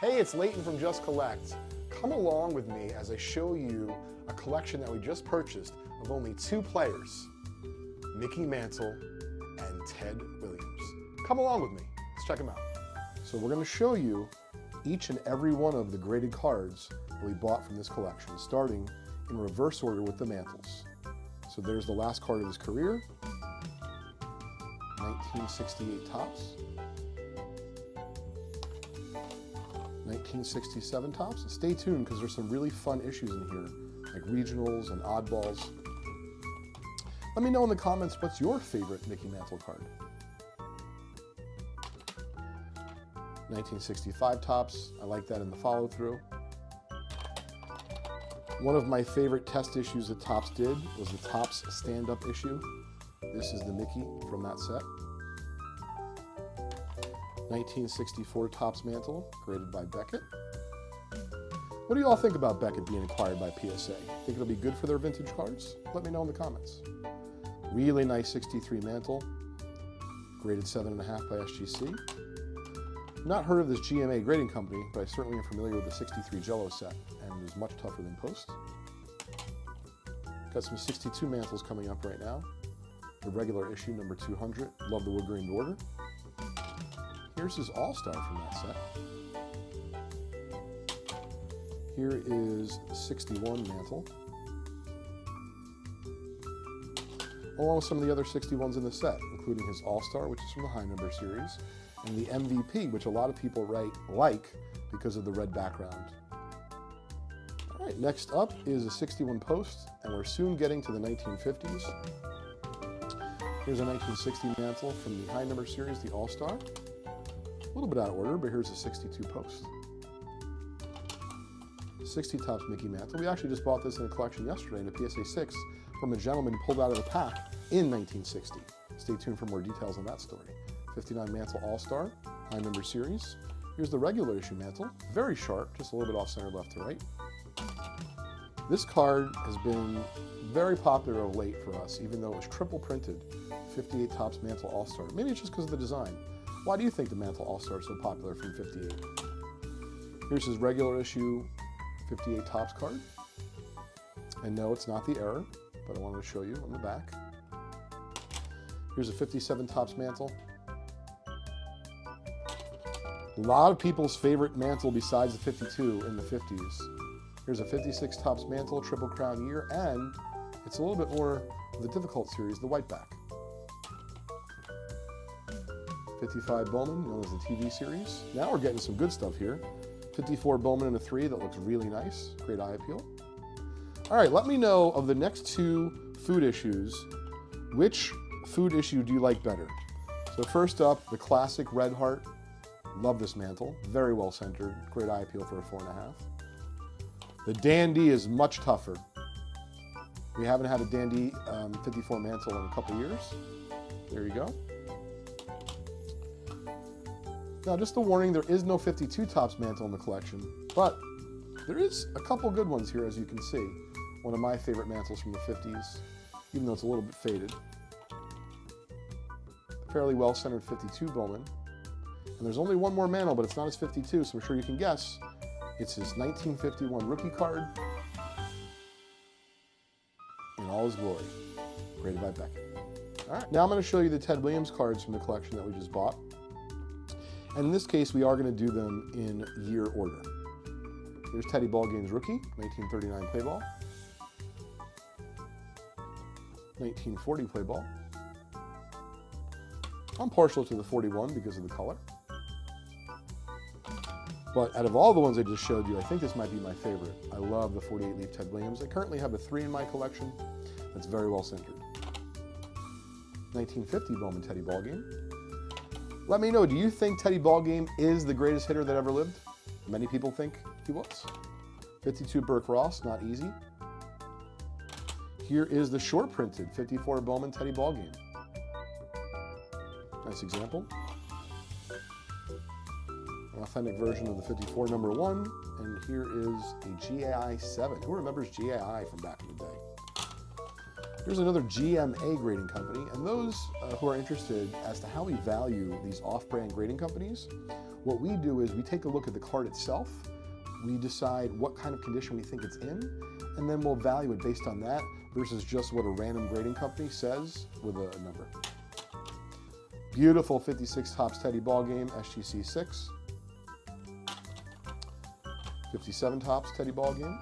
Hey, it's Leighton from Just Collect. Come along with me as I show you a collection that we just purchased of only two players, Mantle and Ted Williams. Come along with me. Let's check them out. So we're going to show you each and every one of the graded cards that we bought from this collection, starting in reverse order with the Mantles. So there's the last card of his career, 1968 Topps, 1967 Topps. And stay tuned because there's some really fun issues in here, like regionals and oddballs. Let me know in the comments what's your favorite Mickey Mantle card. 1965 Topps, I like that in the follow-through. One of my favorite test issues that Topps did was the Topps stand-up issue. This is the Mickey from that set. 1964 Topps Mantle, graded by Beckett. What do you all think about Beckett being acquired by PSA? Think it'll be good for their vintage cards? Let me know in the comments. Really nice 63 Mantle, graded 7.5 by SGC. Not heard of this GMA grading company, but I certainly am familiar with the 63 Jello set, and it is much tougher than Post. Got some 62 Mantles coming up right now. The regular issue, number 200. Love the wood grain border. Here's his All-Star from that set. Here is the 61 Mantle, along with some of the other 61s in the set, including his All-Star, which is from the high number series, and the MVP, which a lot of people like because of the red background. All right, next up is a 61 Post, and we're soon getting to the 1950s. Here's a 1960 Mantle from the high number series, the All-Star. A little bit out of order, but here's a 62 Post. 60 Topps Mickey Mantle. We actually just bought this in a collection yesterday in a PSA 6 from a gentleman who pulled out of the pack in 1960. Stay tuned for more details on that story. 59 Mantle All-Star, high number series. Here's the regular issue Mantle, very sharp, just a little bit off center left to right. This card has been very popular of late for us, even though it was triple printed, 58 Topps Mantle All-Star. Maybe it's just because of the design. Why do you think the Mantle All-Star is so popular from 58? Here's his regular issue 58 Topps card. And no, it's not the error, but I wanted to show you on the back. Here's a 57 Topps Mantle. A lot of people's favorite Mantle besides the 52 in the 50s. Here's a 56 Topps Mantle, Triple Crown year, and it's a little bit more of the difficult series, the white back. 55 Bowman, known as the TV series. Now we're getting some good stuff here. 54 Bowman in a 3 that looks really nice. Great eye appeal. All right, let me know of the next two food issues, which food issue do you like better? So first up, the classic Red Heart. Love this Mantle. Very well centered. Great eye appeal for a 4.5. The Dan-Dee is much tougher. We haven't had a Dan-Dee 54 Mantle in a couple years. There you go. Now, just a warning, there is no 52 Topps Mantle in the collection, but there is a couple good ones here, as you can see. One of my favorite Mantles from the 50s, even though it's a little bit faded. Fairly well-centered 52 Bowman. And there's only one more Mantle, but it's not his 52, so I'm sure you can guess. It's his 1951 rookie card in all his glory, graded by Beckett. All right, now I'm going to show you the Ted Williams cards from the collection that we just bought. And in this case, we are going to do them in year order. Here's Teddy Ballgame's rookie, 1939 play ball. 1940 play ball. I'm partial to the 41 because of the color. But out of all the ones I just showed you, I think this might be my favorite. I love the 48 leaf Ted Williams. I currently have a 3 in my collection that's very well centered. 1950 Bowman Teddy Ballgame. Let me know, do you think Teddy Ballgame is the greatest hitter that ever lived? Many people think he was. 52 Burke Ross, not easy. Here is the short printed 54 Bowman Teddy Ballgame. Nice example. An authentic version of the 54 number 1, and here is a GAI 7. Who remembers GAI from back in the day? Here's another GMA grading company, and those who are interested as to how we value these off-brand grading companies, What we do is we take a look at the card itself, we decide what kind of condition we think it's in, and then we'll value it based on that versus just what a random grading company says with a number. Beautiful 56 Topps Teddy ball game, SGC 6. 57 Topps Teddy ball game.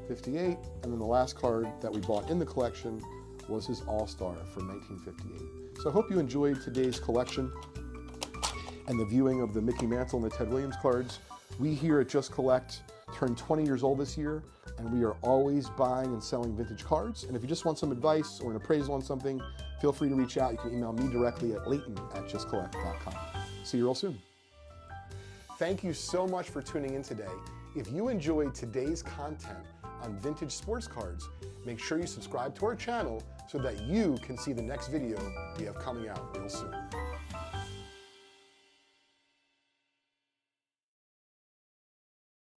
58, and then the last card that we bought in the collection was his All-Star from 1958. So I hope you enjoyed today's collection and the viewing of the Mickey Mantle and the Ted Williams cards. We here at Just Collect turned 20 years old this year, and we are always buying and selling vintage cards. And if you just want some advice or an appraisal on something, feel free to reach out. You can email me directly at Leighton@justcollect.com. See you real soon. Thank you so much for tuning in today. If you enjoyed today's content on vintage sports cards, make sure you subscribe to our channel so that you can see the next video we have coming out real soon.